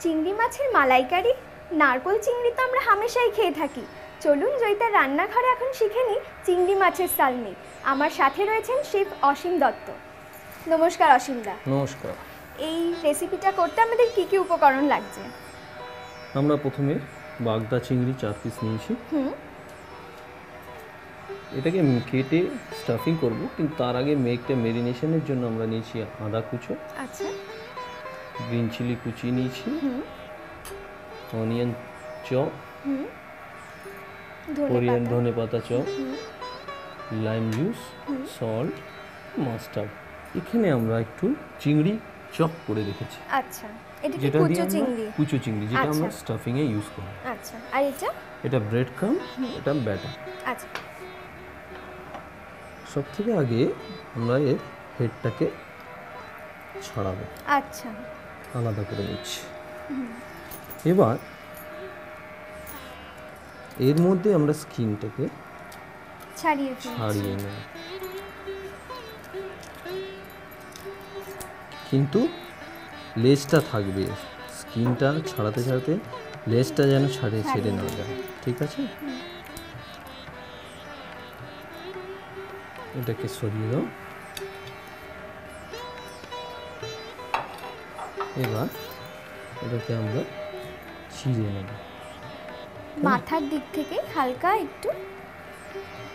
চিংড়ি মাছের মালাইকারি, নারকোল চিংড়ি তো আমরা হামেশাই খেয়ে থাকি। চলুন জয়িতার রান্নাঘরে এখন শিখে নিই চিংড়ি মাছের সালমি। আমার সাথে রয়েছেন শেফ অসীম দত্ত। নমস্কার অসীম দা। নমস্কার। এই রেসিপিটা করতে আমাদের কি কি উপকরণ লাগছে? আমরা প্রথমে বাগদা চিংড়ি 4 পিস নিয়েছি। এটাকে কেটে স্টাফিং করব, কিন্তু তার আগে মেঘটা মেরিনেশনের জন্য আমরা নিয়েছি আদা কুচো, আচ্ছা, গ্রিন চিলি কুচি নিয়েছি, অনিয়ন চপ, কোরিয়ান ধনে পাতা chop, lime juice, salt, mustard. এখানে আমরা একটু চিংড়ি চপ করে রেখেছি। আচ্ছা, এটা কি কুচো চিংড়ি? কুচো চিংড়ি, যেটা আমরা স্টাফিং এ ইউজ করি। আচ্ছা, আর এটা ব্রেড ক্রাম্ব, এটা ব্যাটার। আচ্ছা, সব থেকে আগে আমরা এর হেডটাকে ছাড়াবো। আচ্ছা, আলাদা করে নিচ্ছি। এবার এর মধ্যে আমরা স্কিনটাকে ছাড়িয়ে নেব, কিন্তু লেজটা থাকবে। স্কিনটা ছাড়াতে ছাড়াতে লেজটা যেন ছেড়ে না যায়, ঠিক আছে? এটাকে সরিয়ে দাও। এবার এটাকে আমরা চিড়ে নেব, মাথার দিক থেকে হালকা একটু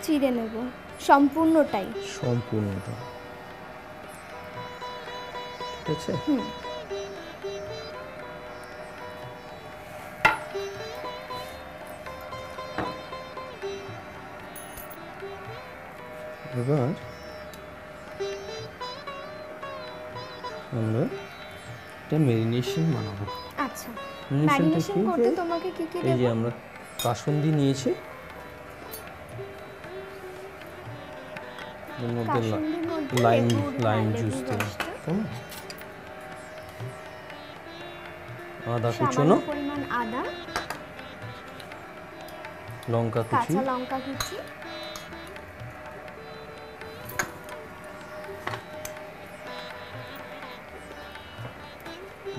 চিড়ে নেব, সম্পূর্ণটাই। ঠিক আছে। এবার আমরা একটা মেরিনেশন বানাবো। আচ্ছা, ম্যারিনেশন করতে তোমাকে কি কি দেব? এই যে আমরা কাসুন্দি নিয়েছি, এর মধ্যে লাইম জুস দিলাম, আদা কুচনো, পরিমাণ আদা, লঙ্কা কুচি, কাঁচা লঙ্কা কুচি,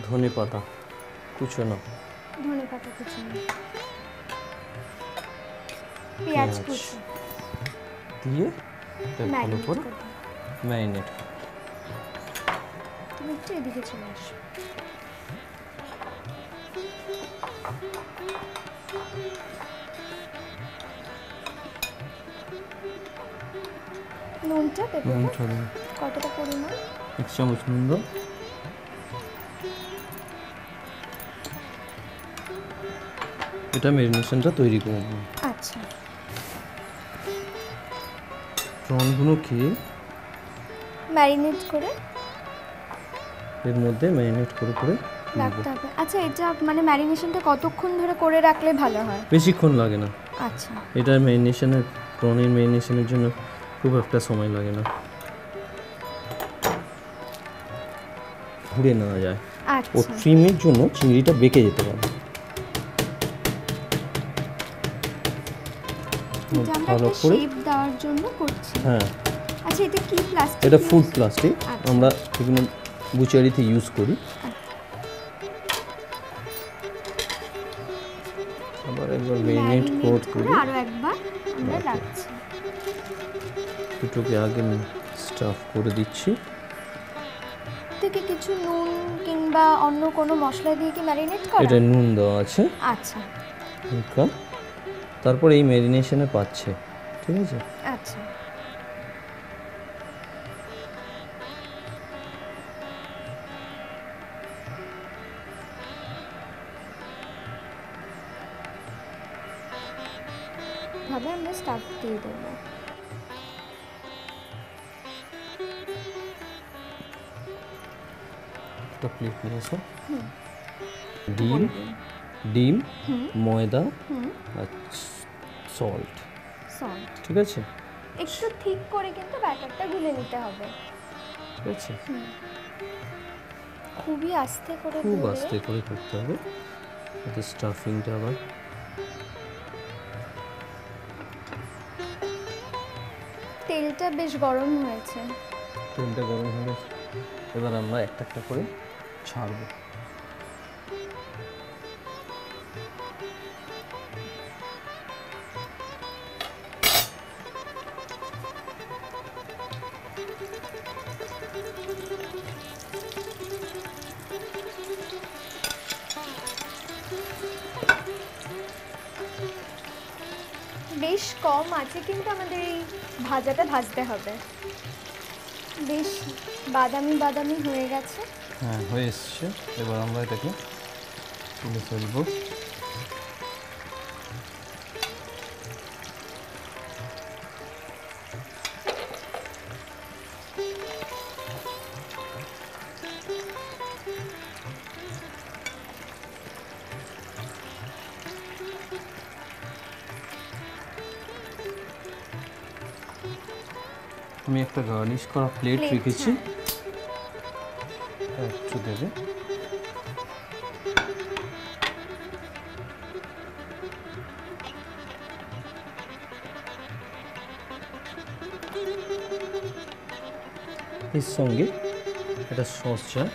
ধনে পাতা কুচনো, পেঁয়াজ কুচি দিয়ে ভালো করে ম্যারিনেট। তুমি একটু এদিকে চলে আসো। নুনটা দেবো, কতটা পরিমাণ? 1 চামচ নুন দাও। এটা ম্যারিনেশনটা তৈরি করে নেব। আচ্ছা, প্রনগুলোকে ম্যারিনেট করে এর মধ্যে ম্যারিনেট করে রাখতে হবে। আচ্ছা, এটা মানে ম্যারিনেশনটা কতক্ষণ ধরে করে রাখলে ভালো হয়? বেশিক্ষণ লাগে না। আচ্ছা, এটা ম্যারিনেশনের প্রনের ম্যারিনেশনের জন্য খুব একটা সময় লাগে না, ঘুরে নেওয়া যায়। ও ট্রিমের জন্য চিংড়িটা বেঁকে যেতে পারে। ভালো করে শেপ দেওয়ার জন্য করছি। হ্যাঁ। আচ্ছা, এটা কি প্লাস্টিক? এটা ফুড প্লাস্টিক, আমরা এগুলো বুচারিতে ইউজ করি। আবার একবার ম্যারিনেট করে আরো একবার আমরা রাখছি। দুটোকে আগে স্টাফ করে দিচ্ছি। থেকে কিছু নুন কিংবা অন্য কোনো মশলা দিয়ে কি ম্যারিনেট করা? এটা নুন দেওয়া আছে। আচ্ছা, তারপর এই ম্যারিনেশনে পাচ্ছে, ঠিক আছে? আচ্ছা, ভাবে আমরা স্টাফ দিয়ে দেবো। একটা প্লেট নিয়ে এসো। ডিম, ময়দা আর সল্ট, ঠিক আছে? একটু ঠিক করে কিন্তু ব্যাটারটা গুলে নিতে হবে, ঠিক আছে? খুবই আস্তে করে করতে হবে, যাতে স্টাফিংটা আবার তেলটা বেশ গরম হয়েছে। তেলটা গরম হয়ে গেছে, এবার আমরা একটা একটা করে ছাড়বো। বেশ কম আছে, কিন্তু আমাদের এই ভাজাটা ভাজতে হবে। বেশ বাদামি বাদামি হয়ে গেছে। হ্যাঁ, হয়ে এসছে। এবার আমরা এটাকে তুলে ফেলবো। আমি একটা গার্নিশ করা প্লেট Plate, রেখেছি, হ্যাঁ। একটু দেবে। এর সঙ্গে একটা সস চাই,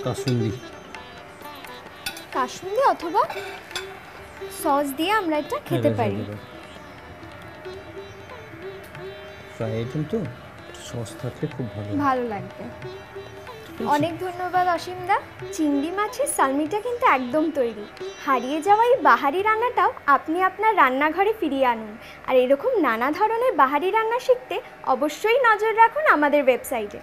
কাসুন্দি। কাসুন্দি অথবা সস দিয়ে আমরা এটা খেতে পারি। ফ্রাই আইটেম তো সস থাকলে খুব ভালো। ভালো লাগবে। অনেক ধন্যবাদ অসীমদা। চিংড়ি মাছের সালমিটা কিন্তু একদম তৈরি। হারিয়ে যাওয়া এই বাহারি রান্নাটাও আপনি আপনার রান্নাঘরে ফিরিয়ে আনুন। আর এরকম নানা ধরনের বাহারি রান্না শিখতে অবশ্যই নজর রাখুন আমাদের ওয়েবসাইটে।